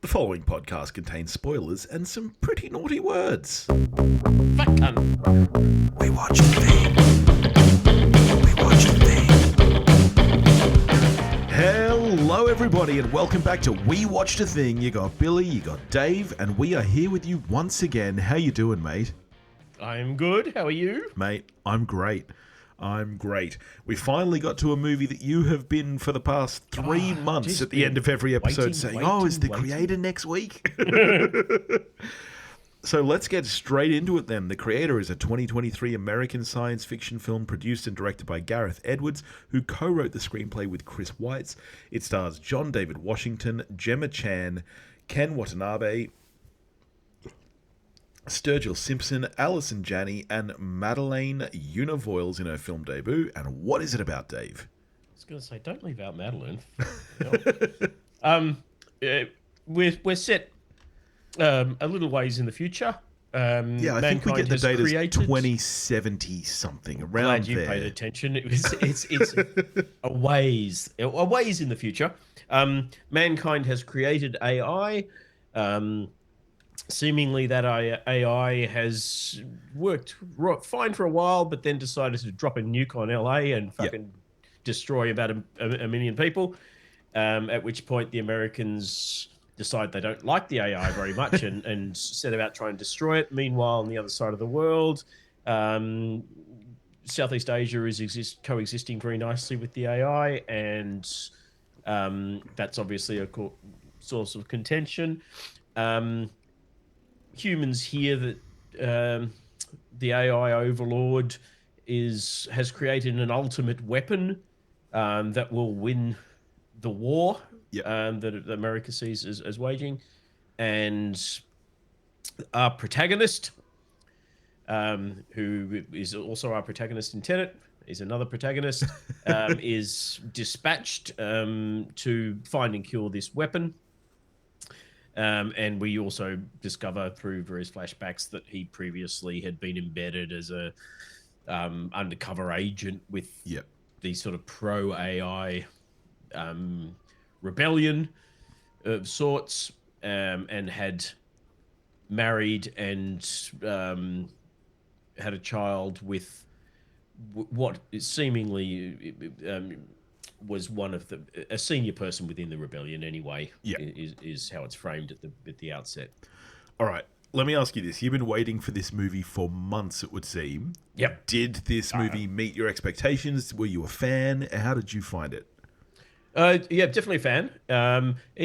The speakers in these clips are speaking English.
The following podcast contains spoilers and some pretty naughty words. Fuck cunt. We watched a thing. We watched a thing. Hello everybody and welcome back to We Watched a Thing. You got Billy, you got Dave, and we are here with you once again. How you doing, mate? I'm good. How are you? Mate, I'm great. We finally got to a movie that you have been for the past 3 months at the end of every episode saying, is the creator next week? So let's get straight into it then. The Creator is a 2023 American science fiction film produced and directed by Gareth Edwards, who co-wrote the screenplay with Chris Weitz. It stars John David Washington, Gemma Chan, Ken Watanabe, Sturgill Simpson, Alison Janney, and Madeleine Univoyles in her film debut. And what is it about, Dave? I was going to say, don't leave out Madeleine. We're set a little ways in the future. I think we get the date as 2070 something around Glad you there. paid attention. It's a ways in the future. Mankind has created AI. Seemingly that AI has worked fine for a while, but then decided to drop a nuke on LA and fucking destroy about a million people. At which point the Americans decide they don't like the AI very much and set about trying to destroy it. Meanwhile, on the other side of the world, Southeast Asia is coexisting very nicely with the AI, and that's obviously a source of contention. Humans hear that the AI overlord has created an ultimate weapon that will win the war that America sees as waging, and our protagonist, who is also our protagonist in Tenet, is another protagonist, is dispatched to find and kill this weapon. And we also discover through various flashbacks that he previously had been embedded as a undercover agent with these sort of pro-AI rebellion of sorts, and had married and had a child with what is seemingly was one of a senior person within the rebellion anyway. Is how it's framed at the outset. All right, let me ask you this. You've been waiting for this movie for months, it would seem. Yep. Did this movie meet your expectations? Were you a fan? How did you find it? Definitely a fan.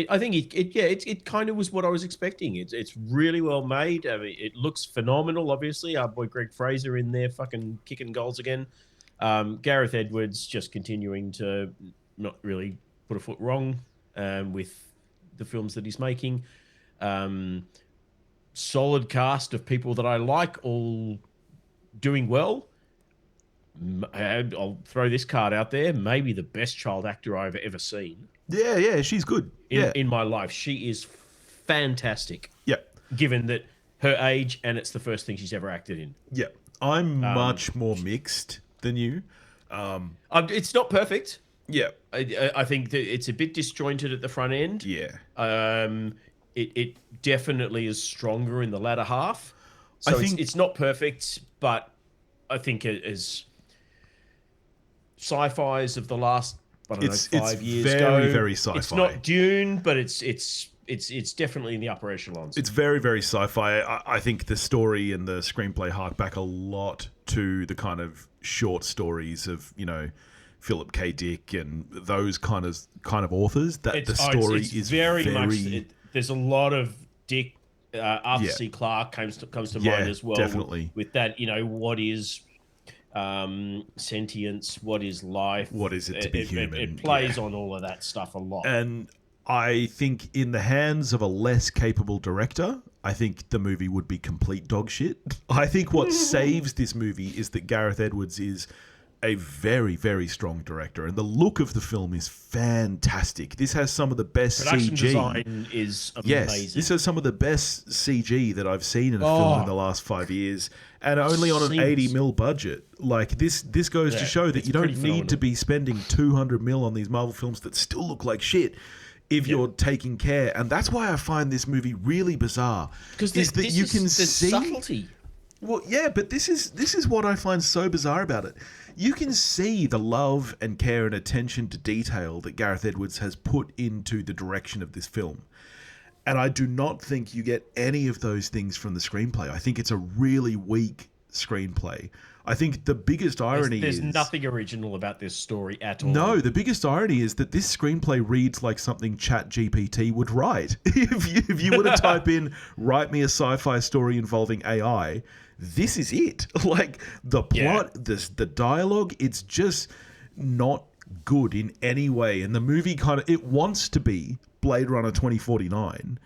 I think it kind of was what I was expecting. It's really well made. I mean, it looks phenomenal. Obviously, our boy Greg Fraser in there, fucking kicking goals again. Gareth Edwards just continuing to not really put a foot wrong with the films that he's making. Solid cast of people that I like, all doing well. I'll throw this card out there. Maybe the best child actor I've ever seen. Yeah, she's good. In my life. She is fantastic. Yeah. Given that her age, and it's the first thing she's ever acted in. Yeah. I'm much more mixed than you. It's not perfect. Yeah. I think that it's a bit disjointed at the front end. Yeah. It definitely is stronger in the latter half. So I think it's not perfect, but I think it is sci-fis of the last 5 years very, very sci-fi. It's not Dune, but it's definitely in the upper echelons. It's very, very sci-fi. I think the story and the screenplay hark back a lot to the kind of short stories of, Philip K. Dick and those kind of authors. That the story is very much. There's a lot of Dick. Arthur C. Clarke comes to mind as well. Definitely. With that, what is sentience? What is life? What is it to be human? It plays on all of that stuff a lot. And I think in the hands of a less capable director, I think the movie would be complete dog shit. I think what saves this movie is that Gareth Edwards is a very, very strong director, and the look of the film is fantastic. This has some of the best Production CG. Design is amazing. Yes, this has some of the best CG that I've seen in a film in the last 5 years, and only on an 80 mil budget. Like this goes to show that you don't need to be spending 200 mil on these Marvel films that still look like shit. if you're taking care. And that's why I find this movie really bizarre. Because there's see subtlety. Well, yeah, but this is what I find so bizarre about it. You can see the love and care and attention to detail that Gareth Edwards has put into the direction of this film. And I do not think you get any of those things from the screenplay. I think it's a really weak screenplay. I think the biggest irony there's is... nothing original about this story at all. No, the biggest irony is that this screenplay reads like something ChatGPT would write. If you were to type in, write me a sci-fi story involving AI, this is it. Like, the plot, the dialogue, it's just not good in any way. And the movie it wants to be Blade Runner 2049,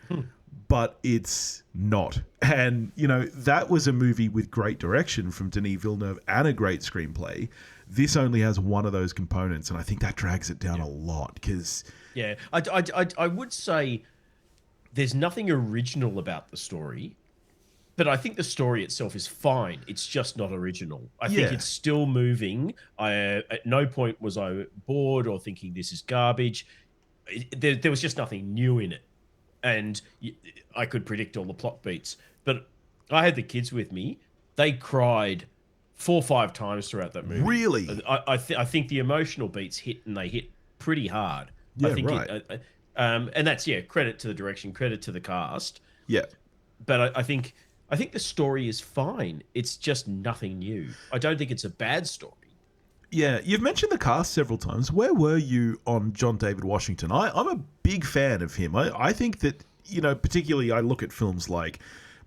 but it's not. And, that was a movie with great direction from Denis Villeneuve and a great screenplay. This only has one of those components, and I think that drags it down a lot, because... Yeah, I would say there's nothing original about the story, but I think the story itself is fine. It's just not original. I think it's still moving. At no point was I bored or thinking this is garbage. There was just nothing new in it. And I could predict all the plot beats. But I had the kids with me. They cried 4 or 5 times throughout that movie. Really? I think the emotional beats hit, and they hit pretty hard. Yeah, I think right. And that's, credit to the direction, credit to the cast. Yeah. But I think the story is fine. It's just nothing new. I don't think it's a bad story. Yeah, you've mentioned the cast several times. Where were you on John David Washington? I'm a big fan of him. I think that, particularly I look at films like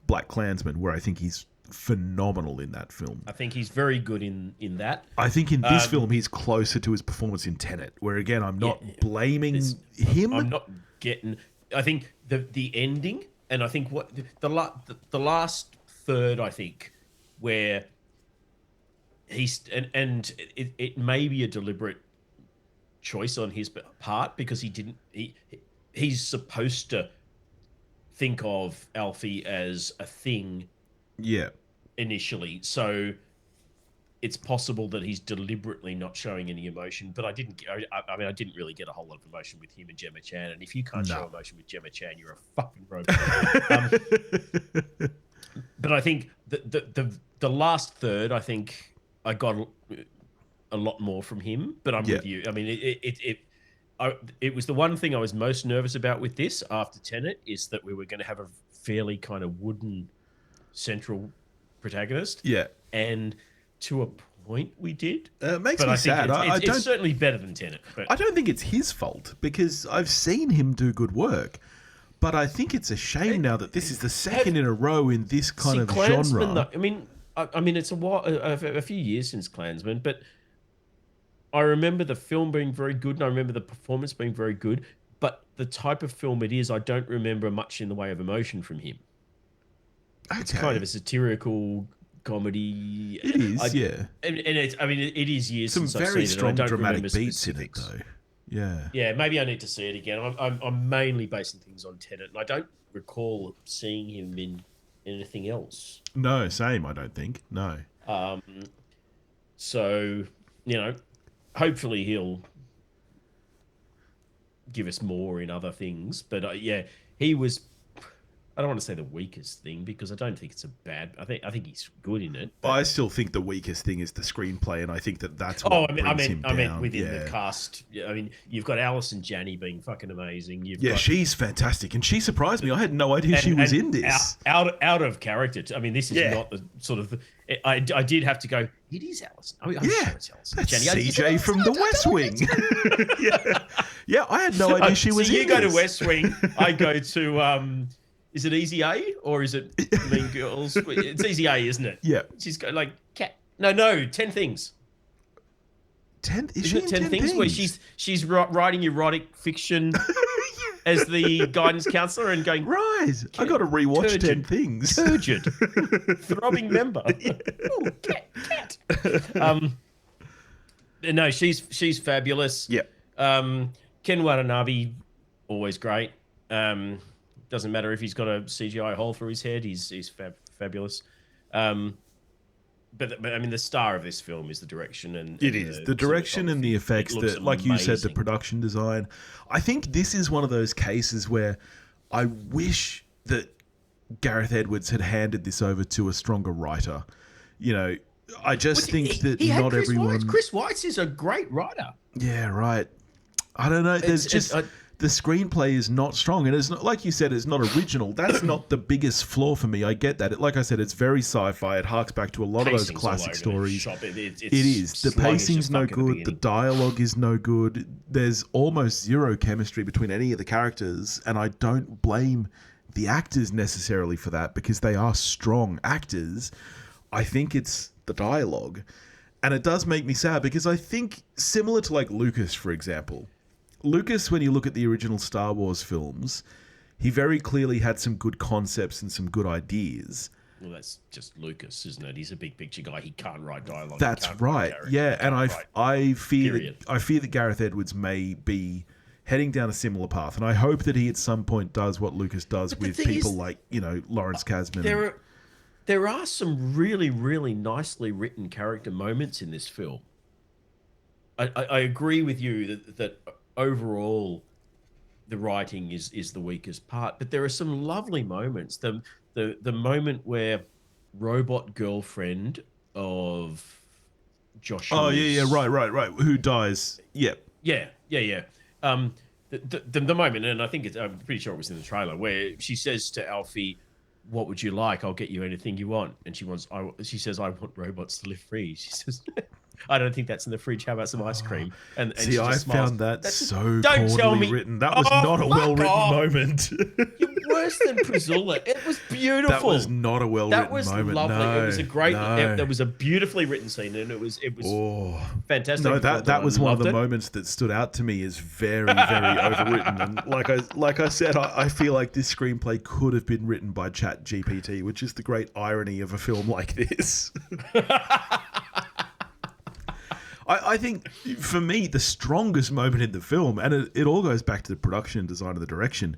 Black Klansman, where I think he's phenomenal in that film. I think he's very good in that. I think in this film he's closer to his performance in Tenet, where again I'm not blaming him. I'm not getting... I think the ending, and I think what the last third, I think, where... it may be a deliberate choice on his part, because he's supposed to think of Alfie as a thing initially, so it's possible that he's deliberately not showing any emotion. But I didn't really get a whole lot of emotion with him and Gemma Chan, and if you can't show emotion with Gemma Chan, you're a fucking robot. But I think the last third, I think I got a lot more from him, but I'm with you. I mean, it was the one thing I was most nervous about with this after Tenet, is that we were going to have a fairly kind of wooden central protagonist. Yeah. And to a point we did. It makes me sad. It's certainly better than Tenet. But... I don't think it's his fault, because I've seen him do good work. But I think it's a shame now that this is the second in a row in this kind of genre. Though, I mean, it's a few years since Klansman, but I remember the film being very good, and I remember the performance being very good. But the type of film it is, I don't remember much in the way of emotion from him. Okay. It's kind of a satirical comedy. It is, and it's. I mean, it is years since I've seen it. Some very strong dramatic beats specifics. in it, though. Yeah. Yeah, maybe I need to see it again. I'm mainly basing things on Tenet, and I don't recall seeing him in anything else. No, same. I don't think. No. So hopefully he'll give us more in other things. But he was... I don't want to say the weakest thing, because I don't think it's a bad... I think he's good in it. But... I still think the weakest thing is the screenplay, and I think that's what brings him down. I meant within the cast. I mean, you've got Alison Janney being fucking amazing. She's fantastic, and she surprised me. I had no idea she was in this. Out of character. I mean, this is not the sort of... I did have to go, it is Alison. I'm sure it's Alison. That's Janney. CJ from The West Wing. Yeah, I had no idea she was in this. So you go to West Wing, I go to... Is it Easy A or is it Mean Girls? It's Easy A, isn't it? Yeah. She's got like cat. No, 10 Things. 10? Is she in 10 Things? Where she's writing erotic fiction as the guidance counselor and going, right, I got to rewatch 10 Things. Turgid. Throbbing member. Oh, cat. No, she's fabulous. Yeah. Ken Watanabe, always great. Doesn't matter if he's got a CGI hole through his head. He's fabulous. but I mean, the star of this film is the direction and It is the direction and the effects, that, like you said, the production design. I think this is one of those cases where I wish that Gareth Edwards had handed this over to a stronger writer. You know, I just think that not everyone. Chris Weitz is a great writer. Yeah, right. I don't know. There's the screenplay is not strong, and it's not, like you said, it's not original. That's not the biggest flaw for me. I get that. Like I said, it's very sci-fi. It harks back to a lot of those classic stories. It is. The pacing's no good. The dialogue is no good. There's almost zero chemistry between any of the characters, and I don't blame the actors necessarily for that, because they are strong actors. I think it's the dialogue, and it does make me sad, because I think, similar to like Lucas, for example, Lucas, when you look at the original Star Wars films, he very clearly had some good concepts and some good ideas. Well, that's just Lucas, isn't it? He's a big picture guy. He can't write dialogue. That's right. Yeah, and I fear that Gareth Edwards may be heading down a similar path, and I hope that he at some point does what Lucas does with people like, you know, Lawrence Kasdan. There are some really, really nicely written character moments in this film. I agree with you that overall the writing is the weakest part, but there are some lovely moments. The moment where robot girlfriend of Joshua. Oh yeah, right. Who dies? Yep. Yeah. The moment, and I think I'm pretty sure it was in the trailer, where she says to Alfie, "What would you like? I'll get you anything you want." And she says, "I want robots to live free." She says, "I don't think that's in the fridge. How about some ice cream?" And see, she I just smiles. found that so Don't tell poorly me written. That was not a well-written moment. You're worse than Priscilla. It was beautiful. That was not a well-written moment. That was lovely. No, it was a great. There was a beautifully written scene, and it was fantastic. No, that was one of the moments that stood out to me as very, very overwritten. And like I said, I feel like this screenplay could have been written by ChatGPT, which is the great irony of a film like this. I think, for me, the strongest moment in the film, and it all goes back to the production, design, and the direction,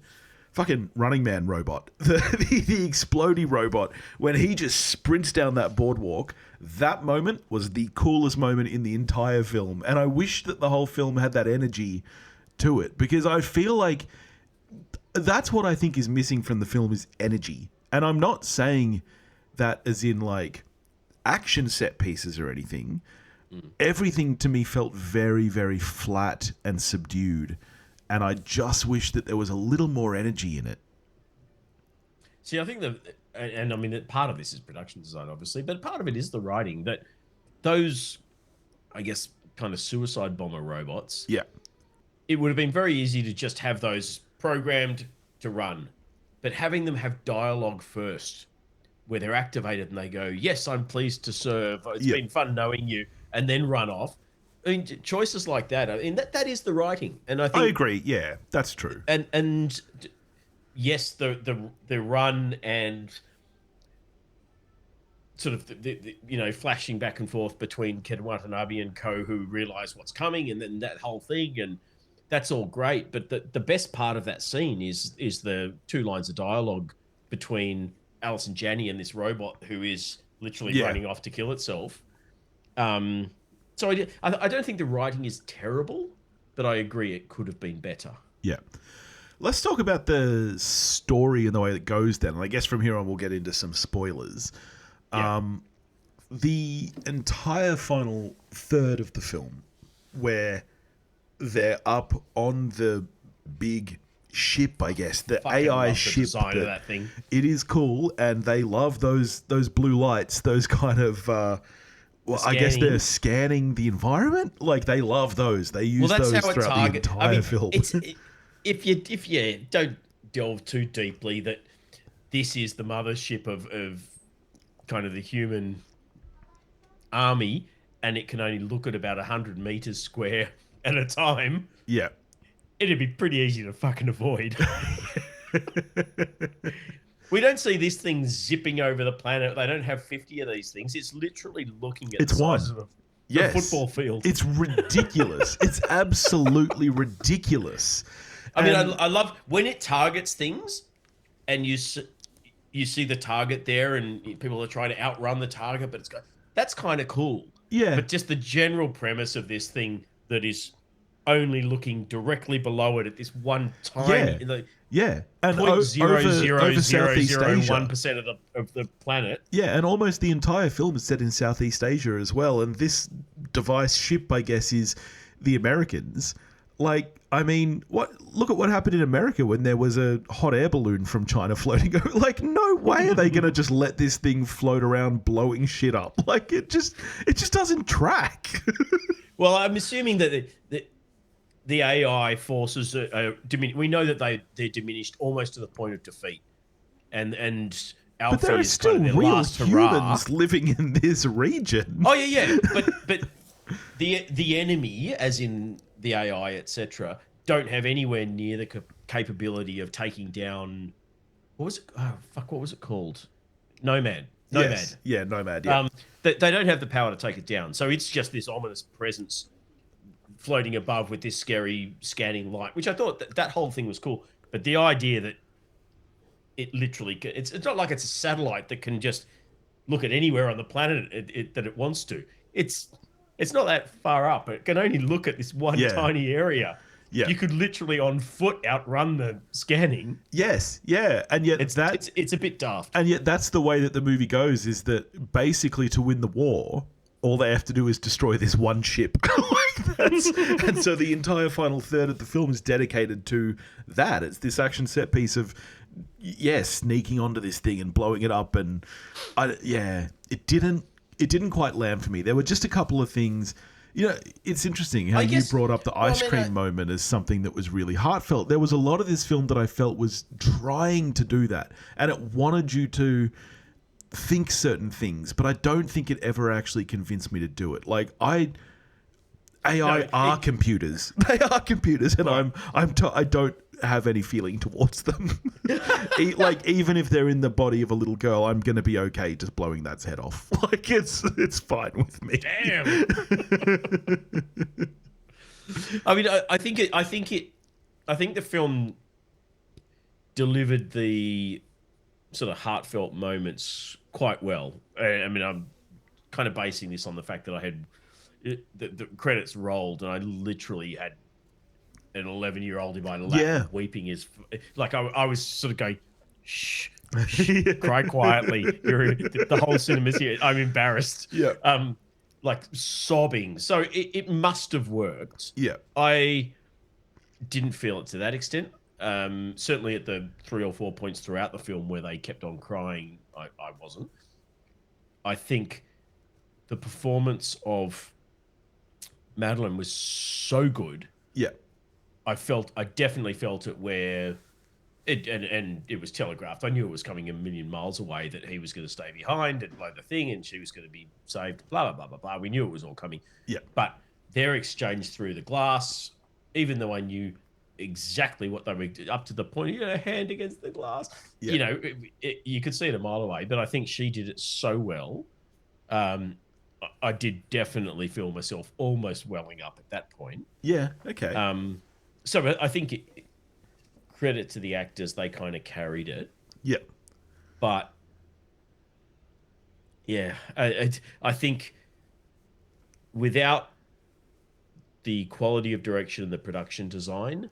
fucking Running Man robot, the explodey robot, when he just sprints down that boardwalk, that moment was the coolest moment in the entire film. And I wish that the whole film had that energy to it, because I feel like that's what I think is missing from the film, is energy. And I'm not saying that as in like action set pieces or anything. Everything to me felt very, very flat and subdued, and I just wish that there was a little more energy in it. See, I think and I mean, part of this is production design, obviously, but part of it is the writing. That those, I guess, kind of suicide bomber robots. Yeah, it would have been very easy to just have those programmed to run, but having them have dialogue first, where they're activated and they go, "Yes, I'm pleased to serve. It's been fun knowing you." And then run off. I mean, choices like that. I mean, that is the writing, and I think I agree. Yeah, that's true. And yes, the run and sort of the flashing back and forth between Ken Watanabe and co, who realize what's coming, and then that whole thing, and that's all great. But the best part of that scene is the 2 lines of dialogue between Alison Janney and this robot who is literally running off to kill itself. So I don't think the writing is terrible, but I agree it could have been better. Yeah. Let's talk about the story and the way it goes then. And I guess from here on we'll get into some spoilers. Yeah. The entire final third of the film, where they're up on the big ship, I guess, the AI ship. The design of that thing. It is cool, and they love those blue lights, those kind of... Well, I guess they're scanning the environment. Like, they love those. They use those throughout the entire film. If you don't delve too deeply, that this is the mothership of kind of the human army, and it can only look at about 100 meters square at a time. Yeah, it'd be pretty easy to fucking avoid. We don't see this thing zipping over the planet. They don't have 50 of these things. It's literally looking at the size of a football field. It's ridiculous. It's absolutely ridiculous. I mean, I love when it targets things, and you see the target there, and people are trying to outrun the target, but that's kind of cool. Yeah. But just the general premise of this thing that is only looking directly below it at this one tiny, Yeah, and point zero zero over zero Southeast zero Asia. 1% of the planet. Yeah, and almost the entire film is set in Southeast Asia as well. And this device ship, I guess, is the Americans. Like, I mean, look at what happened in America when there was a hot air balloon from China floating over. Like, no way are they going to just let this thing float around blowing shit up. Like, it just doesn't track. Well, I'm assuming that the AI forces we know that they're diminished almost to the point of defeat, and Alfie But there are is still kind of their real last hurrah. humans living in this region. Oh yeah, but the enemy, as in the AI, etc., don't have anywhere near the capability of taking down. What was it? Oh fuck! What was it called? Nomad. Yes. Yeah, Nomad. Yeah. They don't have the power to take it down, so it's just this ominous presence floating above with this scary scanning light, which I thought that whole thing was cool. But the idea that it literally, it's not like it's a satellite that can just look at anywhere on the planet that it wants to. It's not that far up. It can only look at this one tiny area. Yeah. You could literally on foot outrun the scanning. Yes, yeah, and yet it's a bit daft. And yet that's the way that the movie goes, is that basically to win the war, all they have to do is destroy this one ship. And so the entire final third of the film is dedicated to that. It's this action set piece of, sneaking onto this thing and blowing it up. And it didn't quite land for me. There were just a couple of things. You know, it's interesting how you brought up the ice cream moment as something that was really heartfelt. There was a lot of this film that I felt was trying to do that, and it wanted you to think certain things, but I don't think it ever actually convinced me to do it. Like, AI are computers. They are computers, and I don't have any feeling towards them. Like, even if they're in the body of a little girl, I'm going to be okay just blowing that head off. Like, it's fine with me. Damn. I mean, I think the film delivered the sort of heartfelt moments quite well. I mean, I'm kind of basing this on the fact that I had the credits rolled and I literally had an 11-year-old in my lap weeping his, like I was sort of going, shh, cry quietly. The whole cinema's here. I'm embarrassed. Yeah. Like sobbing. So it must have worked. Yeah. I didn't feel it to that extent. Certainly at the 3 or 4 points throughout the film where they kept on crying, I wasn't. I think the performance of Madeline was so good. Yeah. I definitely felt it where it was telegraphed. I knew it was coming a million miles away that he was going to stay behind and blow the thing and she was going to be saved, blah, blah, blah, blah, blah. We knew it was all coming. Yeah. But their exchange through the glass, even though I knew exactly what they were up to the point, hand against the glass, you could see it a mile away, but I think she did it so well. I did definitely feel myself almost welling up at that point. Yeah. Okay. So I think credit to the actors, they kind of carried it. Yeah. But yeah, I think without the quality of direction and the production design,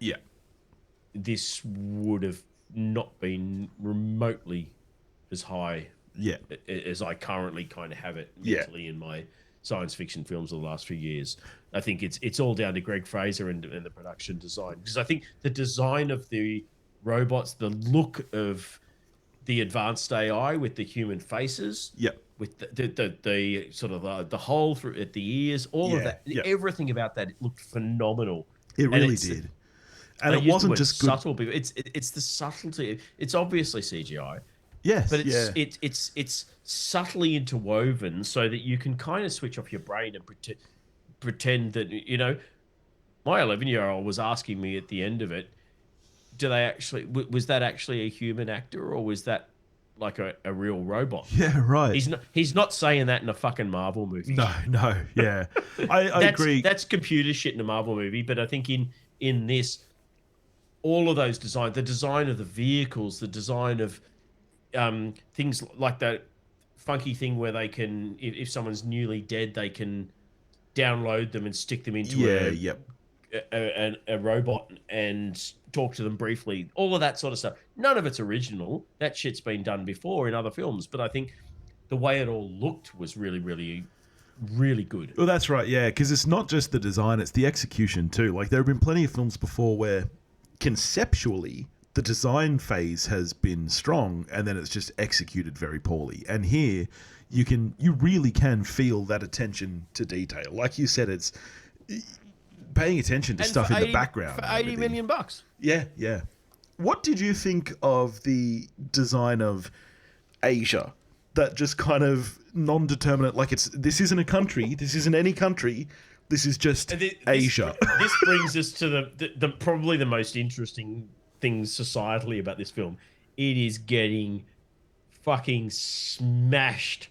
this would have not been remotely as high as I currently kind of have it mentally in my science fiction films of the last few years. I think it's all down to Greg Fraser and the production design, because I think the design of the robots, the look of the advanced AI with the human faces, with the sort of the hole through at the ears, all of that, everything about that looked phenomenal. It really did. And it wasn't just good. Subtle, but it's the subtlety. It's obviously CGI. Yes, but it's subtly interwoven so that you can kind of switch off your brain and pretend that, my 11-year-old was asking me at the end of it, was that actually a human actor or was that like a real robot? Yeah, right. He's not saying that in a fucking Marvel movie. No, yeah. I agree. That's computer shit in a Marvel movie, but I think in this, all of those designs, the design of the vehicles, the design of things like that, funky thing where they can, if someone's newly dead, they can download them and stick them into a robot and talk to them briefly. All of that sort of stuff. None of it's original. That shit's been done before in other films. But I think the way it all looked was really, really, really good. Well, that's right, yeah, because it's not just the design, it's the execution too. Like, there have been plenty of films before where conceptually the design phase has been strong and then it's just executed very poorly. And here you really can feel that attention to detail. Like you said, it's paying attention to stuff in the background. For $80 million. Yeah. What did you think of the design of Asia? That just kind of non-determinate, like this isn't a country, this isn't any country, this is just Asia. This brings us to the probably the most interesting things societally about this film. It is getting fucking smashed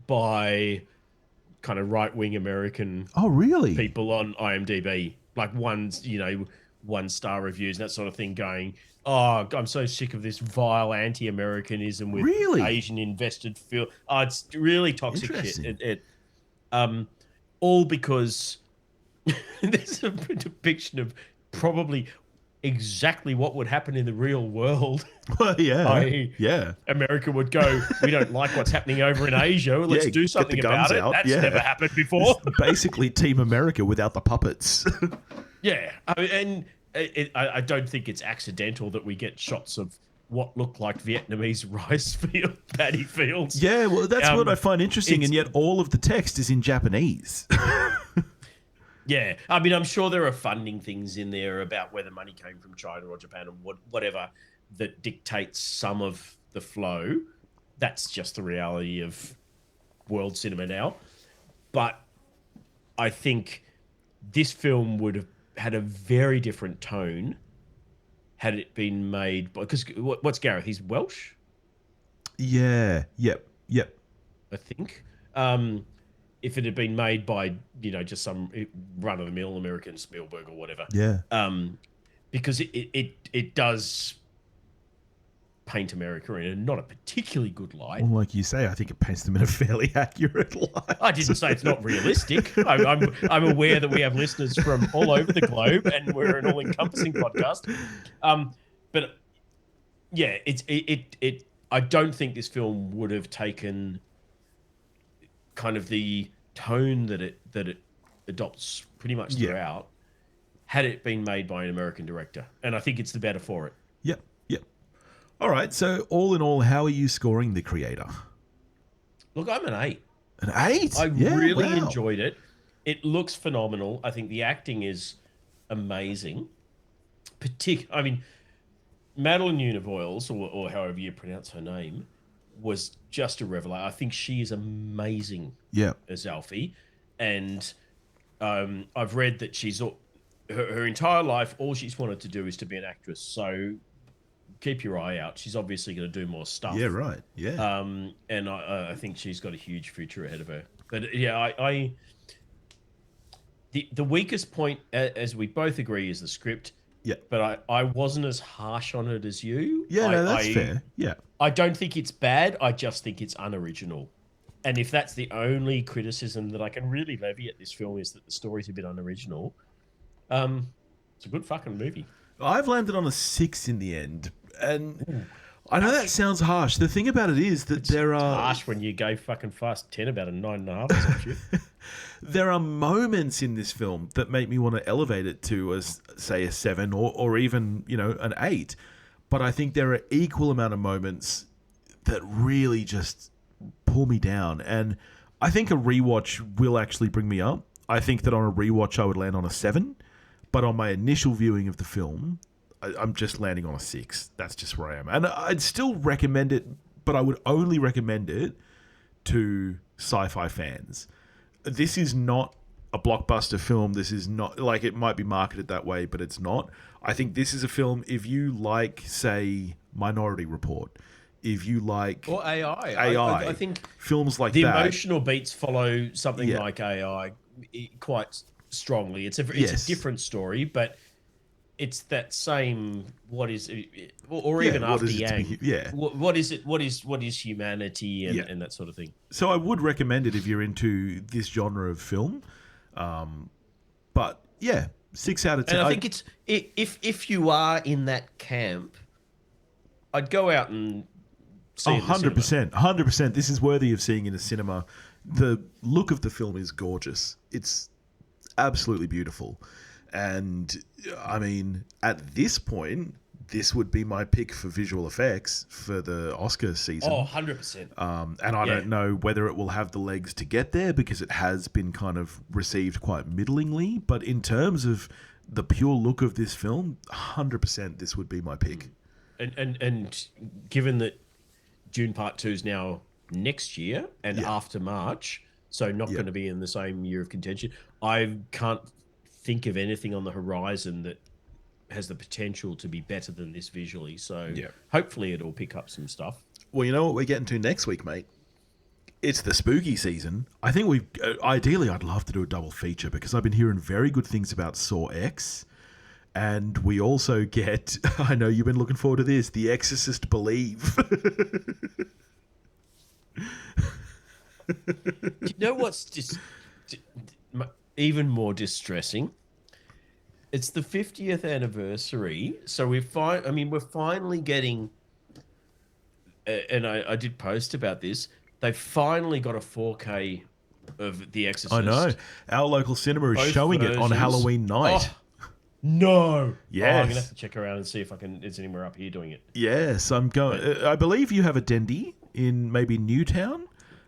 by kind of right-wing American people on IMDb. Like one-star reviews and that sort of thing going, oh, I'm so sick of this vile anti-Americanism with Asian invested film. Oh, it's really toxic shit. All because there's a depiction of probably exactly what would happen in the real world. Well, yeah. America would go, we don't like what's happening over in Asia. Let's do something about it. That's never happened before. It's basically Team America without the puppets. Yeah. I don't think it's accidental that we get shots of what look like Vietnamese rice paddy fields. Yeah, well, that's what I find interesting, and yet all of the text is in Japanese. Yeah, I mean, I'm sure there are funding things in there about where the money came from China or Japan or whatever that dictates some of the flow. That's just the reality of world cinema now. But I think this film would have had a very different tone had it been made by... Because what's Gareth? He's Welsh? Yeah, yep. I think. If it had been made by, just some run-of-the-mill American Spielberg or whatever. Yeah. Because it does paint America in not a particularly good light. Well, like you say, I think it paints them in a fairly accurate light. I didn't say it's not realistic. I'm aware that we have listeners from all over the globe and we're an all-encompassing podcast. But yeah, I don't think this film would have taken kind of the tone that it adopts pretty much throughout had it been made by an American director. And I think it's the better for it. Yep. All right, so all in all, how are you scoring The Creator? Look, I'm an 8. An 8? I really enjoyed it. It looks phenomenal. I think the acting is amazing. I mean, Madeline Univoyles, or however you pronounce her name, was just a revelation. I think she is amazing as Alfie. And I've read that she's her entire life, all she's wanted to do is to be an actress. So keep your eye out. She's obviously going to do more stuff. Yeah, right. Yeah. And I think she's got a huge future ahead of her. But yeah, the weakest point, as we both agree, is the script. Yeah. But I wasn't as harsh on it as you. Yeah, that's fair. Yeah. I don't think it's bad. I just think it's unoriginal. And if that's the only criticism that I can really levy at this film is that the story's a bit unoriginal, it's a good fucking movie. I've landed on a 6 in the end. And I know that sounds harsh. The thing about it is that there are... It's harsh when you go fucking Fast 10 about a 9.5 or some shit. There are moments in this film that make me want to elevate it to, say, a 7 or even, an 8. But I think there are equal amount of moments that really just pull me down. And I think a rewatch will actually bring me up. I think that on a rewatch I would land on a 7. But on my initial viewing of the film, I'm just landing on a 6. That's just where I am. And I'd still recommend it, but I would only recommend it to sci-fi fans. This is not a blockbuster film. This is not, like, it might be marketed that way, but it's not. I think this is a film, if you like, say, Minority Report, if you like... Or AI. I think films like the that. The emotional beats follow something like AI quite strongly. It's a different story, but it's that same what is it, or even what after is it to Yang. be- yeah. What is it? What is humanity and, Yeah. and that sort of thing. So I would recommend it if you're into this genre of film. But yeah, 6 out of 10. And I think it's if you are in that camp, I'd go out and see it in the cinema. 100%. 100%. This is worthy of seeing in a cinema. The look of the film is gorgeous. It's absolutely beautiful. And I mean, at this point, this would be my pick for visual effects for the Oscar season. Oh, 100%. And I don't know whether it will have the legs to get there because it has been kind of received quite middlingly. But in terms of the pure look of this film, 100% this would be my pick. And given that Dune Part 2 is now next year and after March, so not going to be in the same year of contention, I can't think of anything on the horizon that has the potential to be better than this visually. So hopefully it'll pick up some stuff. Well, you know what we're getting to next week, mate? It's the spooky season. I think we've... ideally, I'd love to do a double feature because I've been hearing very good things about Saw X. And we also get... I know you've been looking forward to this. The Exorcist Believe. You know what's just even more distressing? It's the 50th anniversary, so we're finally getting. And I did post about this. They finally got a 4K of The Exorcist. I know. Our local cinema is showing it on versions. Halloween night. Oh, no. Yes. Oh, I'm gonna have to check around and see if it's anywhere up here doing it. Yes, I'm going. I believe you have a Dendy in maybe Newtown.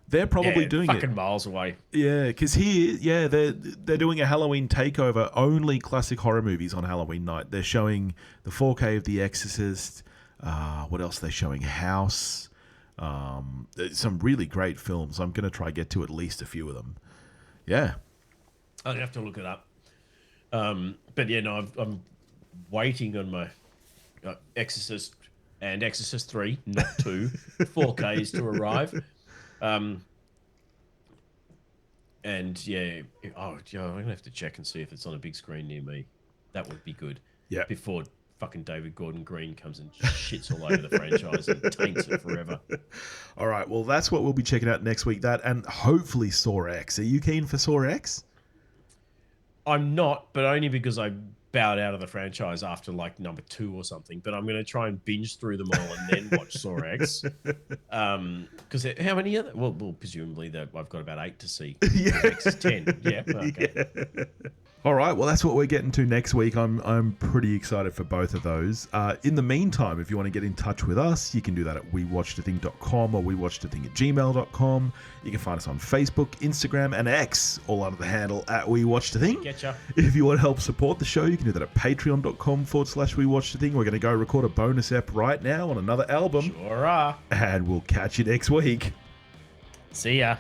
They're probably doing fucking it. miles away. Yeah, because here, they're doing a Halloween takeover. Only classic horror movies on Halloween night. They're showing the 4K of The Exorcist. What else are they showing? House. Some really great films. I'm going to try get to at least a few of them. Yeah. I'd have to look it up. But yeah, no, I'm waiting on my Exorcist and Exorcist 3, not 2, 4Ks to arrive. And yeah, I'm gonna have to check and see if it's on a big screen near me. That would be good. Yeah. Before fucking David Gordon Green comes and shits all over the franchise and taints it forever. All right. Well, that's what we'll be checking out next week. That and hopefully Saw X. Are you keen for Saw X? I'm not, but only because I bowed out of the franchise after like number 2 or something. But I'm going to try and binge through them all and then watch Saw X. Because how many other? Well, presumably I've got about 8 to see. Yeah. X is 10. Yeah. Okay. Yeah. All right, well, that's what we're getting to next week. I'm pretty excited for both of those. In the meantime, if you want to get in touch with us, you can do that at wewatchedathing.com or wewatchedathing@gmail.com. You can find us on Facebook, Instagram, and X, all under the handle at wewatchedathing. Getcha. If you want to help support the show, you can do that at patreon.com/wewatchedathing. We're going to go record a bonus ep right now on another album. Sure are. And we'll catch you next week. See ya.